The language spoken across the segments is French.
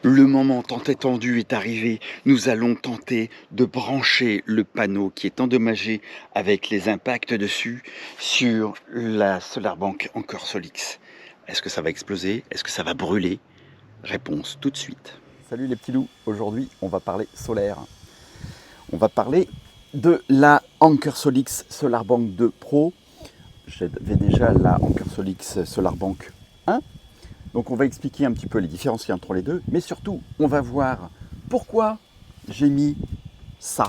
Le moment tant attendu est arrivé. Nous allons tenter de brancher le panneau qui est endommagé avec les impacts dessus sur la Solarbank Anker Solix. Est-ce que ça va exploser? Est-ce que ça va brûler? Réponse tout de suite. Salut les petits loups, aujourd'hui on va parler solaire. On va parler de la Anker Solix Solarbank 2 Pro. J'avais déjà la Anker Solix Solarbank 1. Donc on va expliquer un petit peu les différences qu'il y a entre les deux. Mais surtout, on va voir pourquoi j'ai mis ça.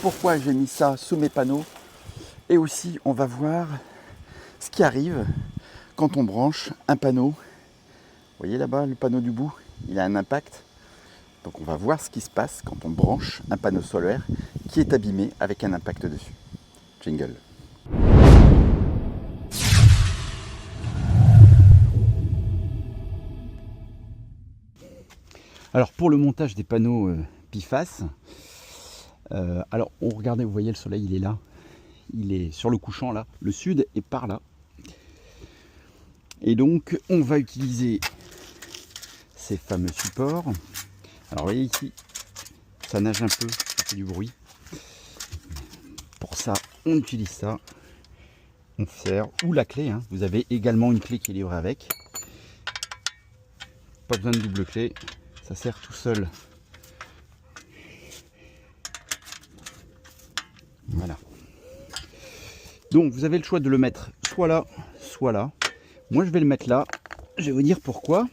Pourquoi j'ai mis ça sous mes panneaux. Et aussi, on va voir ce qui arrive quand on branche un panneau. Vous voyez là-bas, le panneau du bout, il a un impact. Donc on va voir ce qui se passe quand on branche un panneau solaire qui est abîmé avec un impact dessus. Jingle. Alors pour le montage des panneaux bifaces, alors regardez, vous voyez le soleil, il est là. Il est sur le couchant là. Le sud est par là. Et donc on va utiliser ces fameux supports. Alors vous voyez ici, ça nage un peu, ça fait du bruit. Pour ça, on utilise ça. On sert, ou la clé, hein. Vous avez également une clé qui est livrée avec. Pas besoin de double clé, ça sert tout seul. Voilà. Donc vous avez le choix de le mettre soit là, soit là. Moi je vais le mettre là. Je vais vous dire pourquoi.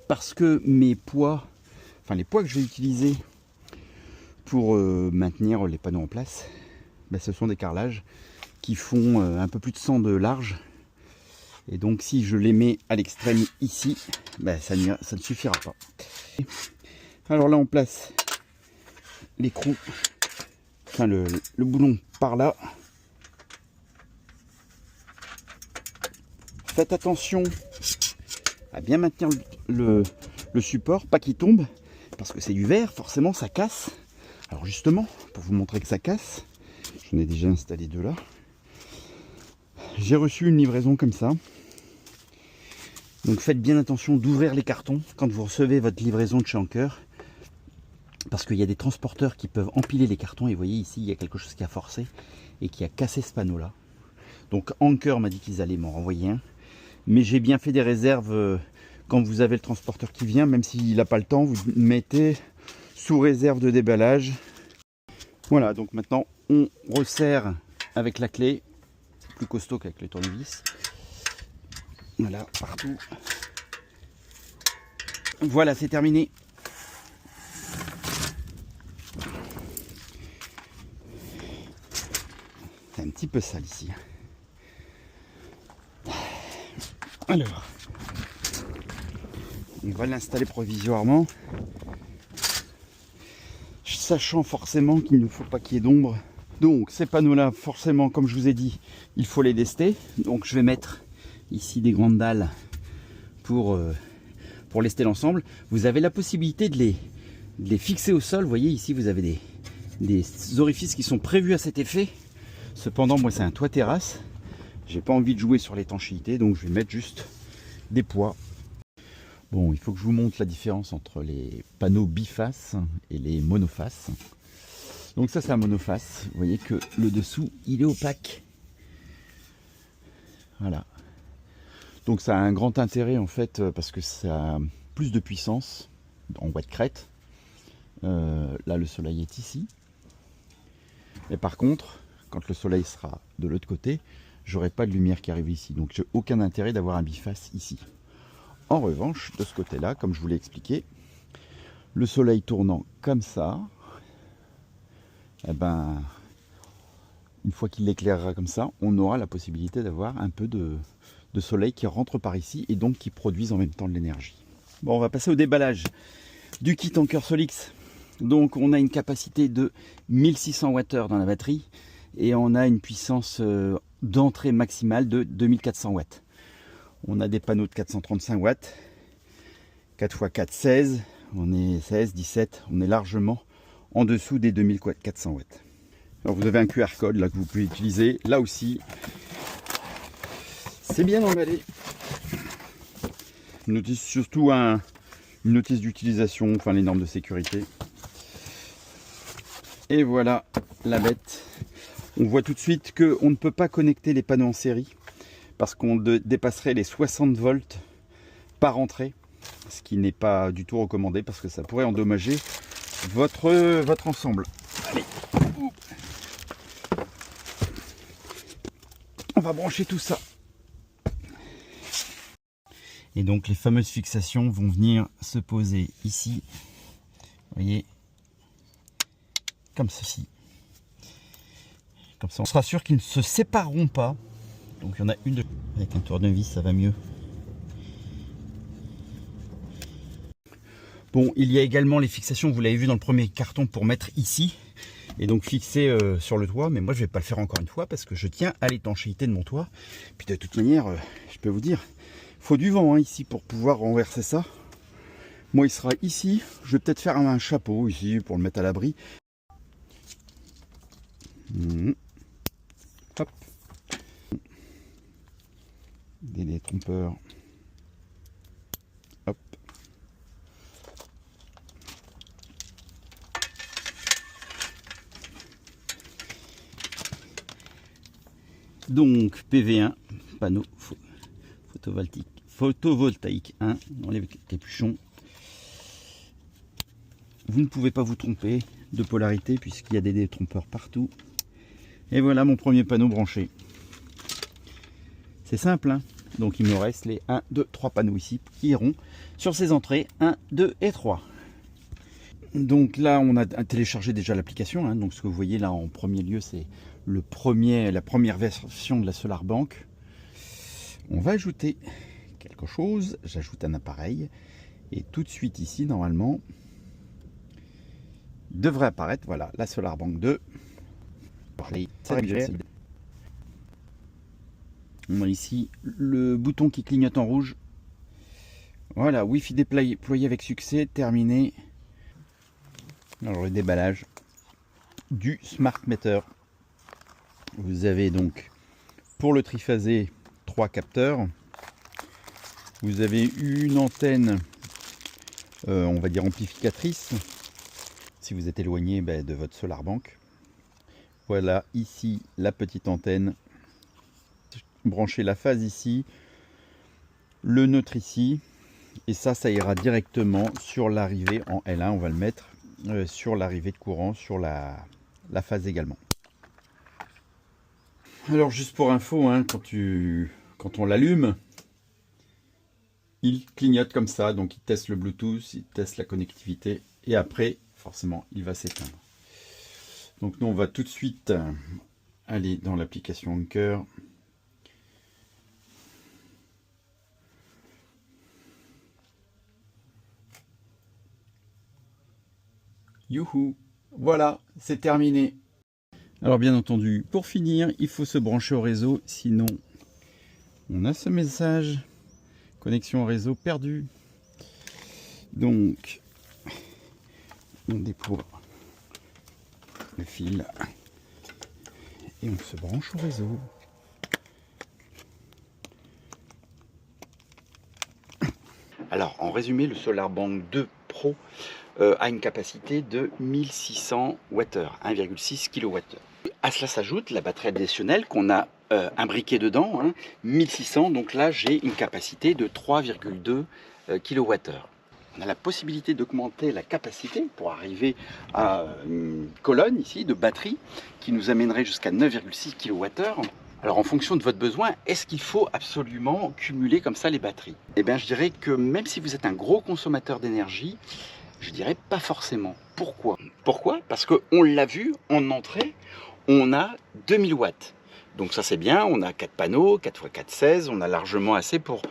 Parce que mes poids, enfin les poids que je vais utiliser pour maintenir les panneaux en place, ben, ce sont des carrelages qui font un peu plus de 100 de large. Et donc si je les mets à l'extrême ici, ben, ça ne suffira pas. Alors là on place l'écrou, enfin le boulon par là. Faites attention à bien maintenir le support, pas qu'il tombe, parce que c'est du verre, forcément ça casse. Alors justement, pour vous montrer que ça casse, j'en ai déjà installé deux là. J'ai reçu une livraison comme ça. Donc faites bien attention d'ouvrir les cartons quand vous recevez votre livraison de chez Anker, parce qu'il y a des transporteurs qui peuvent empiler les cartons, et vous voyez ici il y a quelque chose qui a forcé et qui a cassé ce panneau là. Donc Anker m'a dit qu'ils allaient m'en renvoyer un, mais j'ai bien fait des réserves. Quand vous avez le transporteur qui vient, même s'il n'a pas le temps, vous mettez sous réserve de déballage. Voilà, donc maintenant on resserre avec la clé, plus costaud qu'avec les tournevis. Voilà, partout. Voilà, c'est terminé. C'est un petit peu sale ici. Alors, on va l'installer provisoirement, sachant forcément qu'il ne faut pas qu'il y ait d'ombre. Donc ces panneaux là, forcément, comme je vous ai dit, il faut les lester. Donc je vais mettre ici des grandes dalles pour lester l'ensemble. Vous avez la possibilité de les fixer au sol. Vous voyez ici, vous avez des orifices qui sont prévus à cet effet. Cependant, moi c'est un toit terrasse. J'ai pas envie de jouer sur l'étanchéité, donc je vais mettre juste des poids. Bon, il faut que je vous montre la différence entre les panneaux bifaces et les monofaces. Donc ça c'est un monoface. Vous voyez que le dessous il est opaque. Voilà. Donc ça a un grand intérêt en fait parce que ça a plus de puissance en watts crête. Là le soleil est ici. Et par contre, quand le soleil sera de l'autre côté, j'aurai pas de lumière qui arrive ici. Donc j'ai aucun intérêt d'avoir un biface ici. En revanche, de ce côté-là, comme je vous l'ai expliqué, le soleil tournant comme ça, eh ben, une fois qu'il l'éclairera comme ça, on aura la possibilité d'avoir un peu de soleil qui rentre par ici et donc qui produise en même temps de l'énergie. Bon, on va passer au déballage du kit Anker Solix. Donc on a une capacité de 1600 Wh dans la batterie et on a une puissance d'entrée maximale de 2400 watts. On a des panneaux de 435 watts, 4x4 16, on est 16, 17, on est largement en dessous des 2400 watts. Alors vous avez un QR code là que vous pouvez utiliser, là aussi c'est bien emballé. Notez surtout un une notice d'utilisation, enfin les normes de sécurité. Et voilà la bête. On voit tout de suite qu'on ne peut pas connecter les panneaux en série parce qu'on dépasserait les 60 volts par entrée, ce qui n'est pas du tout recommandé parce que ça pourrait endommager votre ensemble. Allez, on va brancher tout ça. Et donc les fameuses fixations vont venir se poser ici, vous voyez, comme ceci. Comme ça on sera sûr qu'ils ne se sépareront pas. Donc il y en a une de... Avec un tournevis ça va mieux. Bon, il y a également les fixations, vous l'avez vu dans le premier carton, pour mettre ici. Et donc fixer sur le toit. Mais moi je ne vais pas le faire encore une fois parce que je tiens à l'étanchéité de mon toit. Puis de toute manière, je peux vous dire, il faut du vent ici pour pouvoir renverser ça. Moi il sera ici. Je vais peut-être faire un chapeau ici pour le mettre à l'abri. Hop. Des détrompeurs. Hop. Donc PV1, panneau photovoltaïque 1, on enlève les capuchons. Vous ne pouvez pas vous tromper de polarité puisqu'il y a des détrompeurs partout. Et voilà mon premier panneau branché. C'est simple, hein. Donc il me reste les 1, 2, 3 panneaux ici qui iront sur ces entrées 1, 2 et 3. Donc là on a téléchargé déjà l'application, hein. Donc ce que vous voyez là en premier lieu c'est la première version de la SolarBank. On va ajouter quelque chose, j'ajoute un appareil et tout de suite ici normalement devrait apparaître, voilà, la SolarBank 2. On a ici le bouton qui clignote en rouge. Voilà, Wi-Fi déployé avec succès, terminé. Alors le déballage du Smart Meter. Vous avez donc pour le triphasé 3 capteurs. Vous avez une antenne, on va dire amplificatrice, si vous êtes éloigné de votre SolarBank. Voilà ici la petite antenne. Brancher la phase ici, le neutre ici, et ça ira directement sur l'arrivée en L1. On va le mettre sur l'arrivée de courant, sur la phase également. Alors juste pour info, hein, quand on l'allume, il clignote comme ça, donc il teste le Bluetooth, il teste la connectivité, et après, forcément, il va s'éteindre. Donc nous, on va tout de suite aller dans l'application Anker. Youhou! Voilà, c'est terminé. Alors bien entendu, pour finir, il faut se brancher au réseau, sinon on a ce message, connexion au réseau perdue. Donc, on déploie le fil et on se branche au réseau. Alors, en résumé, le SolarBank 2 Pro a une capacité de 1600 Wh, 1,6 kWh. À cela s'ajoute la batterie additionnelle qu'on a imbriquée dedans, hein, 1600, donc là j'ai une capacité de 3,2 kWh. On a la possibilité d'augmenter la capacité pour arriver à une colonne ici de batterie qui nous amènerait jusqu'à 9,6 kWh. Alors en fonction de votre besoin, est-ce qu'il faut absolument cumuler comme ça les batteries? Eh bien je dirais que même si vous êtes un gros consommateur d'énergie, je dirais pas forcément. Pourquoi? Parce qu'on l'a vu en entrée, on a 2000 watts. Donc ça c'est bien, on a 4 panneaux, 4 x 4, 16, on a largement assez pour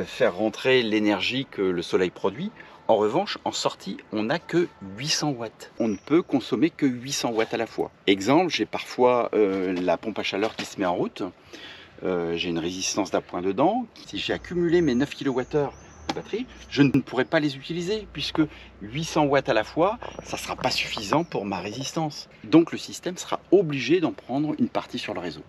faire rentrer l'énergie que le soleil produit. En revanche, en sortie, on n'a que 800 watts. On ne peut consommer que 800 watts à la fois. Exemple, j'ai parfois la pompe à chaleur qui se met en route. J'ai une résistance d'appoint dedans. Si j'ai accumulé mes 9 kWh de batterie, je ne pourrai pas les utiliser puisque 800 watts à la fois, ça ne sera pas suffisant pour ma résistance. Donc le système sera obligé d'en prendre une partie sur le réseau.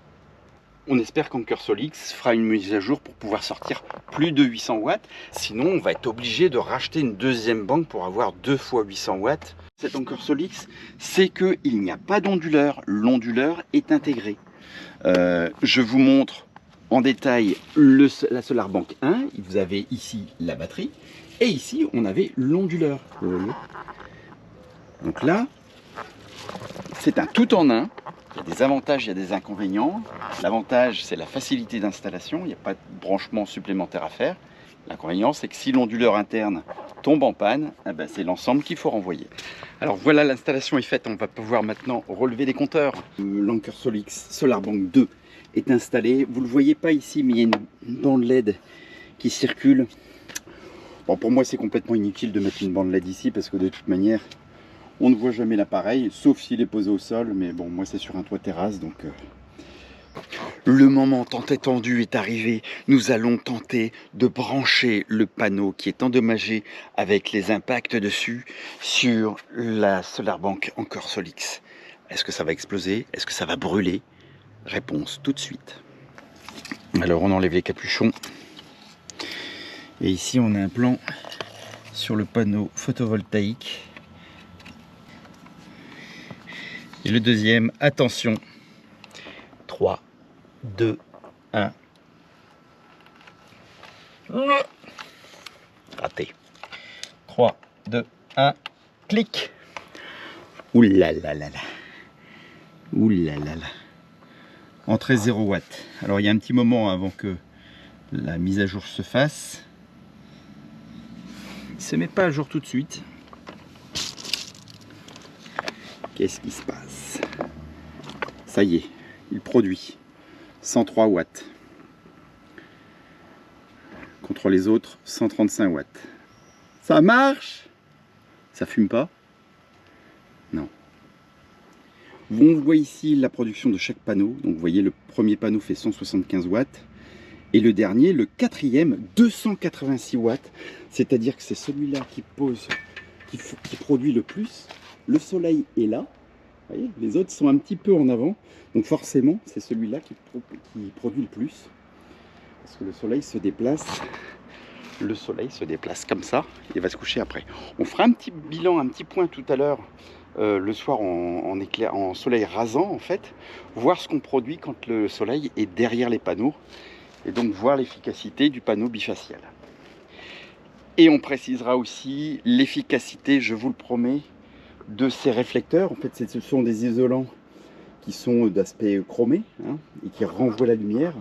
On espère qu'Anker Solix fera une mise à jour pour pouvoir sortir plus de 800 watts. Sinon, on va être obligé de racheter une deuxième banque pour avoir 2 fois 800 watts. Cet Anker Solix, c'est qu'il n'y a pas d'onduleur. L'onduleur est intégré. Je vous montre en détail la SolarBank 1. Vous avez ici la batterie. Et ici, on avait l'onduleur. Donc là, c'est un tout en un. Il y a des avantages, il y a des inconvénients. L'avantage, c'est la facilité d'installation. Il n'y a pas de branchement supplémentaire à faire. L'inconvénient, c'est que si l'onduleur interne tombe en panne, eh ben, c'est l'ensemble qu'il faut renvoyer. Alors voilà, l'installation est faite. On va pouvoir maintenant relever les compteurs. L'Anker Solix SolarBank 2 est installé. Vous ne le voyez pas ici, mais il y a une bande LED qui circule. Bon, pour moi, c'est complètement inutile de mettre une bande LED ici parce que de toute manière, on ne voit jamais l'appareil, sauf s'il est posé au sol, mais bon, moi c'est sur un toit terrasse, donc... Le moment tant attendu est arrivé. Nous allons tenter de brancher le panneau qui est endommagé avec les impacts dessus sur la SolarBank Anker Solix. Est-ce que ça va exploser? Est-ce que ça va brûler? Réponse tout de suite. Alors on enlève les capuchons. Et ici on a un plan sur le panneau photovoltaïque. Et le deuxième, attention, 3, 2, 1. Raté. 3, 2, 1, clic. Ouh là là là là. Ouh là là là. Entrée 0 watts. Alors il y a un petit moment avant que la mise à jour se fasse. Il ne se met pas à jour tout de suite. Qu'est-ce qui se passe? Ça y est, il produit 103 watts. Contre les autres, 135 watts. Ça marche? Ça fume pas? Non. On voit ici la production de chaque panneau. Donc vous voyez, le premier panneau fait 175 watts. Et le dernier, le quatrième, 286 watts. C'est-à-dire que c'est celui-là qui produit le plus. Le soleil est là, vous voyez, les autres sont un petit peu en avant, donc forcément c'est celui-là qui produit le plus, parce que le soleil se déplace comme ça, et va se coucher après. On fera un petit bilan, un petit point tout à l'heure, le soir en soleil rasant en fait, voir ce qu'on produit quand le soleil est derrière les panneaux, et donc voir l'efficacité du panneau bifacial. Et on précisera aussi l'efficacité, je vous le promets, de ces réflecteurs. En fait, ce sont des isolants qui sont d'aspect chromé, hein, et qui renvoient la lumière.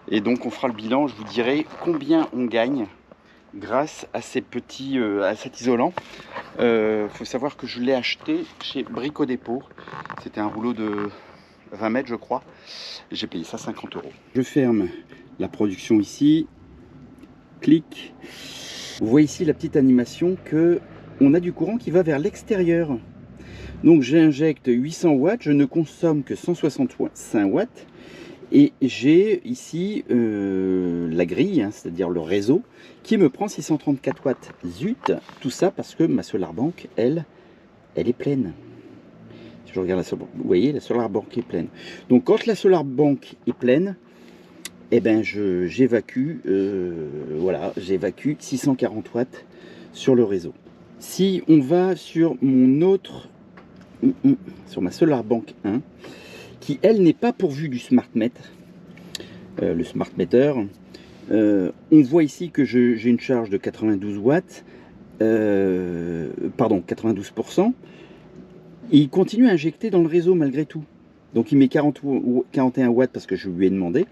Et donc on fera le bilan, je vous dirai combien on gagne grâce à ces petits, à cet isolant. Faut savoir que je l'ai acheté chez Brico Dépôt. C'était un rouleau de 20 mètres, je crois. J'ai payé ça 50 €. Je ferme la production ici. Clic. Vous voyez ici la petite animation que on a du courant qui va vers l'extérieur. Donc j'injecte 800 watts, je ne consomme que 165 watts. Et j'ai ici la grille, hein, c'est-à-dire le réseau, qui me prend 634 watts. Zut, tout ça parce que ma SolarBank, elle est pleine. Si je regarde la SolarBank, vous voyez, la SolarBank est pleine. Donc quand la SolarBank est pleine, eh ben j'évacue, voilà, j'évacue 640 watts sur le réseau. Si on va sur mon autre, sur ma SolarBank 1, qui elle n'est pas pourvue du SmartMet, le SmartMeter, on voit ici que j'ai une charge de 92 watts, pardon, 92%, et il continue à injecter dans le réseau malgré tout. Donc il met 41 watts parce que je lui ai demandé.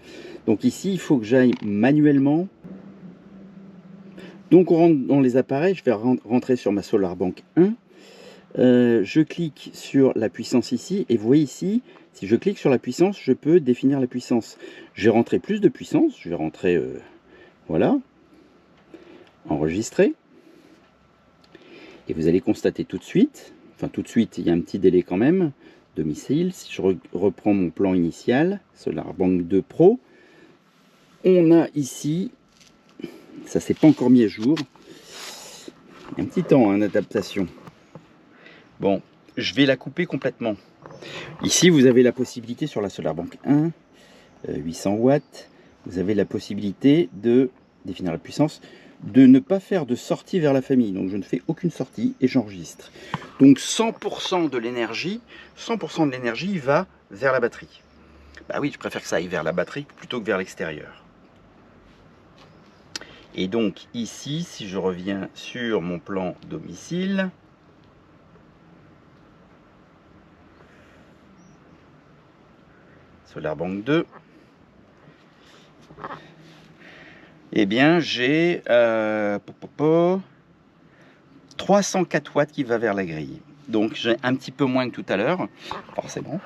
Donc ici, il faut que j'aille manuellement. Donc on rentre dans les appareils, je vais rentrer sur ma SolarBank 1. Je clique sur la puissance ici, et vous voyez ici, si je clique sur la puissance, je peux définir la puissance. Je vais rentrer plus de puissance, je vais rentrer, voilà, enregistrer. Et vous allez constater tout de suite, enfin tout de suite, il y a un petit délai quand même, domicile. Si je reprends mon plan initial, SolarBank 2 Pro, on a ici, ça s'est pas encore mis à jour, il y a un petit temps d'adaptation. Bon, je vais la couper complètement. Ici, vous avez la possibilité sur la SolarBank 1 800 watts. Vous avez la possibilité de définir la puissance, de ne pas faire de sortie vers la famille. Donc je ne fais aucune sortie et j'enregistre. Donc 100% de l'énergie va vers la batterie. Bah oui, je préfère que ça aille vers la batterie plutôt que vers l'extérieur. Et donc ici, si je reviens sur mon plan domicile, SolarBank 2, eh bien j'ai 304 watts qui va vers la grille. Donc j'ai un petit peu moins que tout à l'heure, forcément.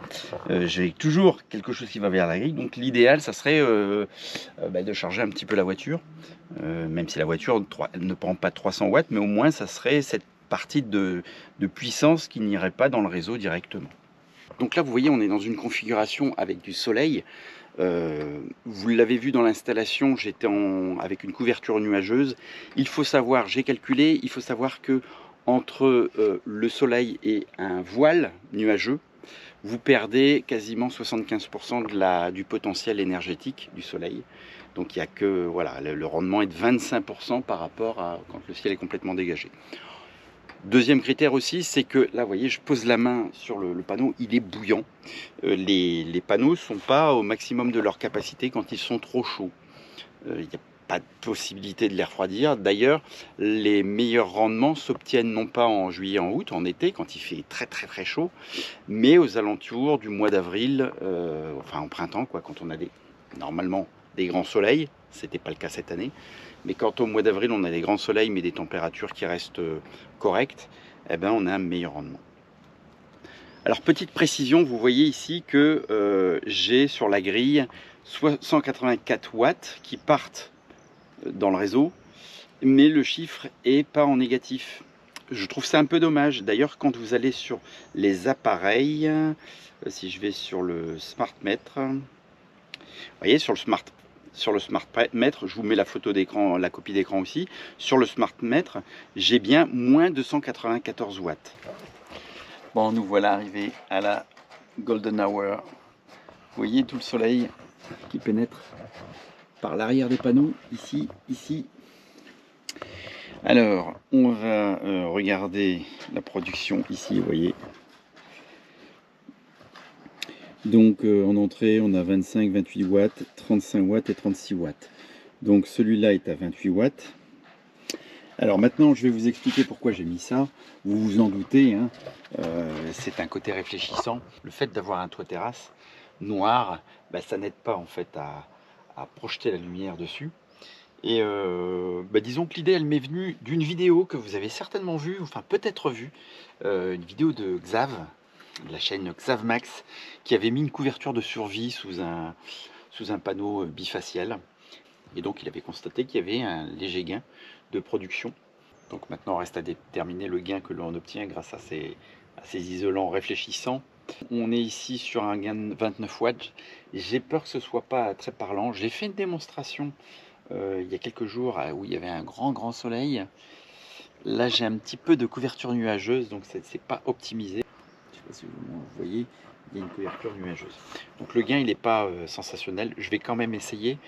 J'ai toujours quelque chose qui va vers la grille. Donc l'idéal, ça serait de charger un petit peu la voiture. Même si la voiture ne prend pas 300 watts, mais au moins ça serait cette partie de puissance qui n'irait pas dans le réseau directement. Donc là, vous voyez, on est dans une configuration avec du soleil. Vous l'avez vu dans l'installation, j'étais avec une couverture nuageuse. Il faut savoir, j'ai calculé, il faut savoir que entre le soleil et un voile nuageux, vous perdez quasiment 75% du potentiel énergétique du soleil. Donc il y a que, voilà, le rendement est de 25% par rapport à quand le ciel est complètement dégagé. Deuxième critère aussi, c'est que là, vous voyez, je pose la main sur le panneau, il est bouillant. Les panneaux ne sont pas au maximum de leur capacité quand ils sont trop chauds. Il n'y a pas de possibilité de les refroidir. D'ailleurs, les meilleurs rendements s'obtiennent non pas en juillet, en août, en été, quand il fait très très très chaud, mais aux alentours du mois d'avril, enfin en printemps, quoi, quand on a normalement des grands soleils. C'était pas le cas cette année. Mais quand au mois d'avril, on a des grands soleils, mais des températures qui restent correctes, eh ben, on a un meilleur rendement. Alors, petite précision, vous voyez ici que j'ai sur la grille 184 watts qui partent dans le réseau, mais le chiffre est pas en négatif. Je trouve ça un peu dommage. D'ailleurs, quand vous allez sur les appareils, si je vais sur le SmartMètre, vous voyez, sur le SmartMètre, je vous mets la photo d'écran, la copie d'écran aussi. Sur le SmartMètre, j'ai bien moins de 194 watts. Bon, nous voilà arrivés à la Golden Hour. Vous voyez tout le soleil qui pénètre par l'arrière des panneaux, ici, ici. Alors, on va regarder la production ici, vous voyez. Donc en entrée, on a 25, 28 watts, 35 watts et 36 watts. Donc celui-là est à 28 watts. Alors maintenant, je vais vous expliquer pourquoi j'ai mis ça. Vous vous en doutez, hein, c'est un côté réfléchissant. Le fait d'avoir un toit terrasse noir, bah, ça n'aide pas en fait à projeter la lumière dessus. Et disons que l'idée, elle m'est venue d'une vidéo que vous avez certainement vue, enfin peut-être vue, une vidéo de Xav, de la chaîne Xavmax, qui avait mis une couverture de survie sous un panneau bifacial. Et donc il avait constaté qu'il y avait un léger gain de production. Donc maintenant on reste à déterminer le gain que l'on obtient grâce à ces isolants réfléchissants. On est ici sur un gain de 29 watts. J'ai peur que ce ne soit pas très parlant. J'ai fait une démonstration il y a quelques jours où il y avait un grand soleil. Là j'ai un petit peu de couverture nuageuse, donc c'est pas optimisé. Je sais pas si vous voyez, il y a une couverture nuageuse. Donc le gain il n'est pas sensationnel. Je vais quand même essayer.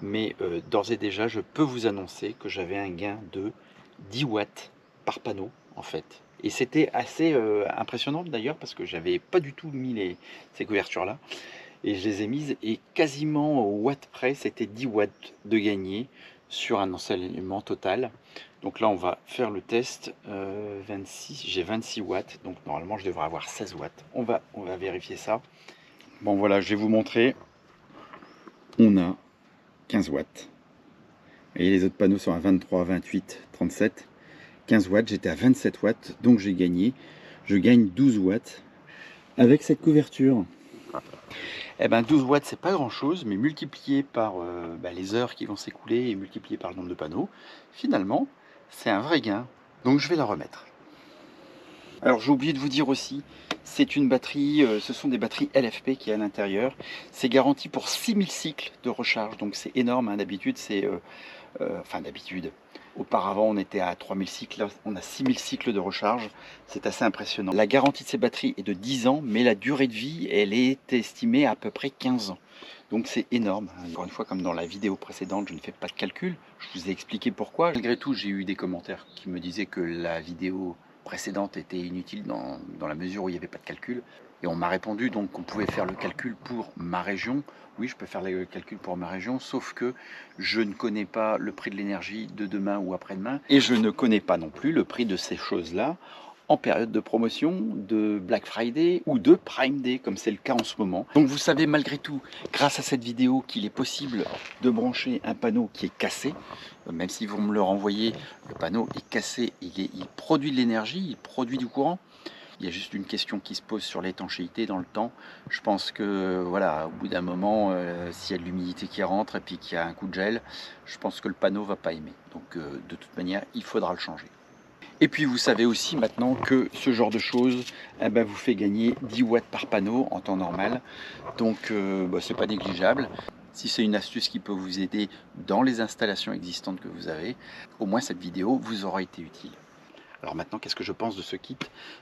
Mais d'ores et déjà, je peux vous annoncer que j'avais un gain de 10 watts par panneau, en fait. Et c'était assez impressionnant d'ailleurs, parce que j'avais pas du tout mis ces couvertures-là. Et je les ai mises, et quasiment au watt près, c'était 10 watts de gagné sur un ensoleillement total. Donc là, on va faire le test. 26, j'ai 26 watts, donc normalement, je devrais avoir 16 watts. On va vérifier ça. Bon, voilà, je vais vous montrer. On a 15 watts. Et les autres panneaux sont à 23, 28, 37. 15 watts, j'étais à 27 watts, donc j'ai gagné. Je gagne 12 watts avec cette couverture. Eh ben 12 watts, c'est pas grand chose, mais multiplié par les heures qui vont s'écouler et multiplié par le nombre de panneaux, finalement, c'est un vrai gain. Donc je vais la remettre. Alors j'ai oublié de vous dire aussi, c'est une batterie, ce sont des batteries LFP qui est à l'intérieur. C'est garanti pour 6000 cycles de recharge, donc c'est énorme, hein. D'habitude c'est... d'habitude, auparavant on était à 3000 cycles, là on a 6000 cycles de recharge, c'est assez impressionnant. La garantie de ces batteries est de 10 ans, mais la durée de vie, elle est estimée à peu près 15 ans. Donc c'est énorme. Encore une fois, comme dans la vidéo précédente, je ne fais pas de calcul. Je vous ai expliqué pourquoi. Malgré tout, j'ai eu des commentaires qui me disaient que la vidéo précédente était inutile dans la mesure où il n'y avait pas de calcul. Et on m'a répondu donc qu'on pouvait faire le calcul pour ma région. Oui, je peux faire le calcul pour ma région, sauf que je ne connais pas le prix de l'énergie de demain ou après-demain. Et je ne connais pas non plus le prix de ces choses-là en période de promotion, de Black Friday ou de Prime Day, comme c'est le cas en ce moment. Donc vous savez malgré tout, grâce à cette vidéo, qu'il est possible de brancher un panneau qui est cassé. Même si vous me le renvoyez, le panneau est cassé, il produit de l'énergie, il produit du courant. Il y a juste une question qui se pose sur l'étanchéité dans le temps. Je pense que voilà, au bout d'un moment, s'il y a de l'humidité qui rentre et puis qu'il y a un coup de gel, je pense que le panneau va pas aimer. Donc de toute manière, il faudra le changer. Et puis vous savez aussi maintenant que ce genre de choses vous fait gagner 10 watts par panneau en temps normal. Donc c'est pas négligeable. Si c'est une astuce qui peut vous aider dans les installations existantes que vous avez, au moins cette vidéo vous aura été utile. Alors maintenant, qu'est-ce que je pense de ce kit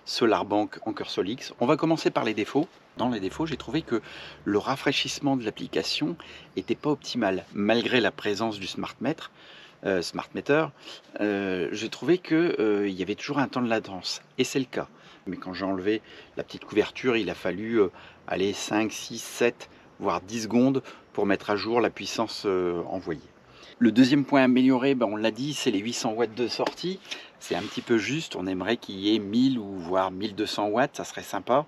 SolarBank Anker Solix? On va commencer par les défauts. Dans les défauts, j'ai trouvé que le rafraîchissement de l'application n'était pas optimal. Malgré la présence du smart meter, j'ai trouvé qu'il y avait toujours un temps de latence. Et c'est le cas. Mais quand j'ai enlevé la petite couverture, il a fallu aller 5, 6, 7, voire 10 secondes pour mettre à jour la puissance envoyée. Le deuxième point amélioré, on l'a dit, c'est les 800 watts de sortie. C'est un petit peu juste, on aimerait qu'il y ait 1000 ou voire 1200 watts, ça serait sympa.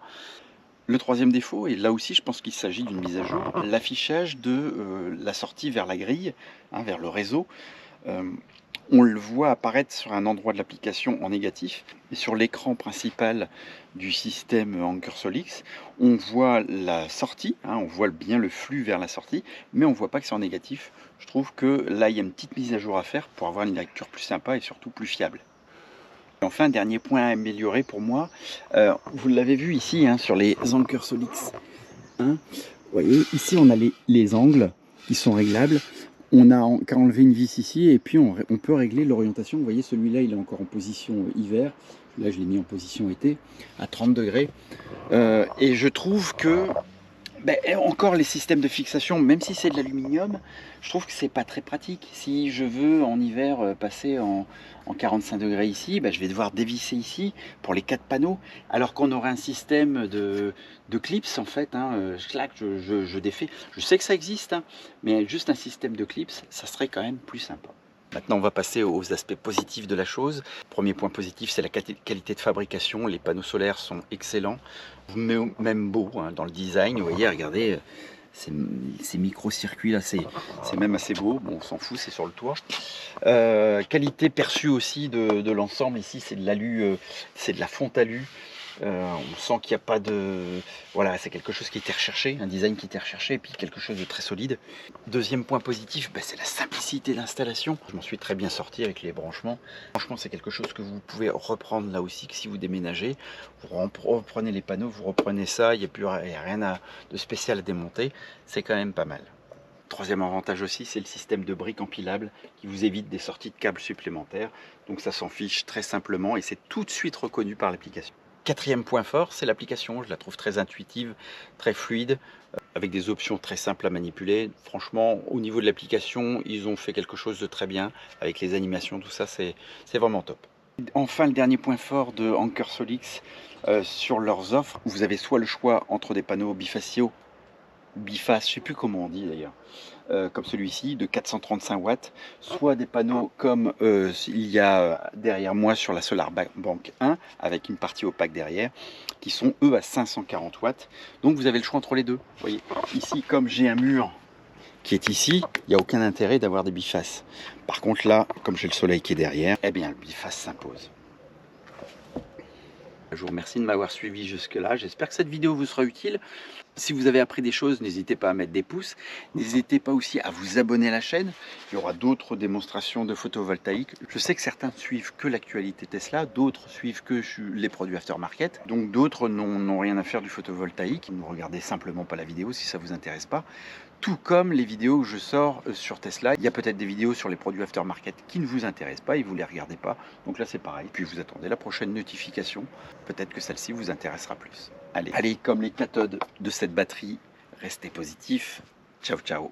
Le troisième défaut, et là aussi je pense qu'il s'agit d'une mise à jour, l'affichage de la sortie vers la grille, vers le réseau. On le voit apparaître sur un endroit de l'application en négatif, et sur l'écran principal du système Anker Solix, on voit la sortie, on voit bien le flux vers la sortie, mais on ne voit pas que c'est en négatif. Je trouve que là, il y a une petite mise à jour à faire pour avoir une lecture plus sympa et surtout plus fiable. Et enfin, dernier point à améliorer pour moi, vous l'avez vu ici sur les Anker Solix. Vous voyez, ici on a les angles qui sont réglables. On a qu'à enlever une vis ici et puis on peut régler l'orientation. Vous voyez, celui-là, il est encore en position hiver. Là, je l'ai mis en position été, à 30 degrés. Et je trouve que, encore les systèmes de fixation, même si c'est de l'aluminium, je trouve que c'est pas très pratique. Si je veux en hiver passer en 45 degrés ici, je vais devoir dévisser ici pour les 4 panneaux, alors qu'on aurait un système de clips en fait. Je défais. Je sais que ça existe, mais juste un système de clips, ça serait quand même plus sympa. Maintenant, on va passer aux aspects positifs de la chose. Premier point positif, c'est la qualité de fabrication. Les panneaux solaires sont excellents, même beaux dans le design. Vous voyez, regardez, ces micro-circuits là, c'est même assez beau. Bon, on s'en fout, c'est sur le toit. Qualité perçue aussi de l'ensemble. Ici, c'est de l'alu, c'est de la fonte alu. On sent qu'il n'y a pas de... Voilà, c'est quelque chose qui était recherché, un design qui était recherché, et puis quelque chose de très solide. Deuxième point positif, c'est la simplicité d'installation. Je m'en suis très bien sorti avec les branchements. Franchement, c'est quelque chose que vous pouvez reprendre là aussi, que si vous déménagez, vous reprenez les panneaux, vous reprenez ça, il n'y a rien de spécial à démonter. C'est quand même pas mal. Troisième avantage aussi, c'est le système de briques empilables qui vous évite des sorties de câbles supplémentaires. Donc ça s'en fiche très simplement et c'est tout de suite reconnu par l'application. Quatrième point fort, c'est l'application. Je la trouve très intuitive, très fluide, avec des options très simples à manipuler. Franchement, au niveau de l'application, ils ont fait quelque chose de très bien. Avec les animations, tout ça, c'est vraiment top. Enfin, le dernier point fort de Anker Solix, sur leurs offres, vous avez soit le choix entre des panneaux bifaciaux, biface, je ne sais plus comment on dit d'ailleurs, comme celui-ci de 435 watts, soit des panneaux comme il y a derrière moi sur la SolarBank 1 avec une partie opaque derrière qui sont eux à 540 watts. Donc vous avez le choix entre les deux. Vous voyez, ici comme j'ai un mur qui est ici, il n'y a aucun intérêt d'avoir des bifaces. Par contre là, comme j'ai le soleil qui est derrière, le biface s'impose. Je vous remercie de m'avoir suivi jusque-là. J'espère que cette vidéo vous sera utile. Si vous avez appris des choses, n'hésitez pas à mettre des pouces. N'hésitez pas aussi à vous abonner à la chaîne. Il y aura d'autres démonstrations de photovoltaïque. Je sais que certains suivent que l'actualité Tesla, d'autres suivent que les produits aftermarket. Donc d'autres n'ont rien à faire du photovoltaïque. Ne regardez simplement pas la vidéo si ça ne vous intéresse pas. Tout comme les vidéos que je sors sur Tesla, il y a peut-être des vidéos sur les produits aftermarket qui ne vous intéressent pas et vous ne les regardez pas. Donc là c'est pareil. Puis vous attendez la prochaine notification. Peut-être que celle-ci vous intéressera plus. Allez, comme les cathodes de cette batterie, restez positifs. Ciao, ciao.